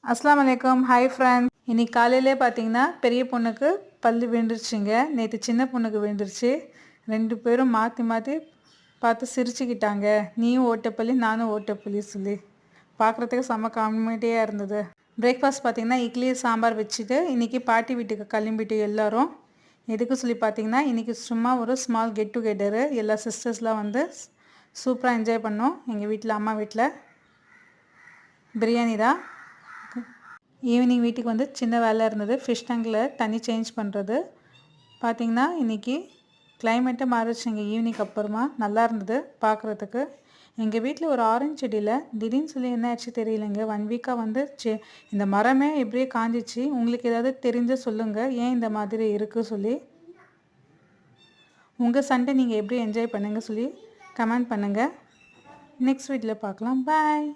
அஸ்ஸலாமு அலைக்கும். Hi friends. இன்னைக்கு காலையிலே பார்த்தீங்கன்னா பெரிய பொண்ணுக்கு பல்லு விழுந்துருச்சுங்க. நேற்று சின்ன பொண்ணுக்கு விழுந்துருச்சு. 2 பேரும் மாற்றி மாற்றி பார்த்து சிரிச்சுக்கிட்டாங்க. நீயும் ஓட்டப்பள்ளி நானும் ஓட்டப்பள்ளி சொல்லி பார்க்குறதுக்கு செம்ம காமெடியாக இருந்தது. பிரேக்ஃபாஸ்ட் பார்த்தீங்கன்னா இட்லி சாம்பார் வச்சுட்டு இன்றைக்கி பாட்டி வீட்டுக்கு கிளம்பிட்டு எல்லோரும். எதுக்கு சொல்லி பார்த்தீங்கன்னா இன்றைக்கி சும்மா ஒரு ஸ்மால் கெட் டுகெதரு. எல்லா சிஸ்டர்ஸ்லாம் வந்து சூப்பராக என்ஜாய் பண்ணோம். எங்கள் வீட்டில் அம்மா வீட்டில் பிரியாணி தான். ஈவினிங் வீட்டுக்கு வந்து சின்ன வேலை இருந்தது. ஃபிஷ் டேங்கில் தண்ணி சேஞ்ச் பண்ணுறது. பார்த்திங்கன்னா இன்றைக்கி கிளைமேட்டே மாறிடுச்சுங்க. ஈவினிங் அப்புறமா நல்லா இருந்தது பார்க்குறதுக்கு. எங்கள் வீட்டில் ஒரு ஆரஞ்சு செடியில் திடீர்னு சொல்லி என்ன ஆச்சு தெரியலைங்க. 1 வீக்காக வந்து இந்த மரமே இப்படியே காஞ்சிச்சு. உங்களுக்கு ஏதாவது தெரிஞ்ச சொல்லுங்கள், ஏன் இந்த மாதிரி இருக்குது சொல்லி. உங்கள் சண்டே நீங்கள் எப்படி என்ஜாய் பண்ணுங்க சொல்லி கமெண்ட் பண்ணுங்கள். நெக்ஸ்ட் வீடியோவில் பார்க்கலாம். பாய்.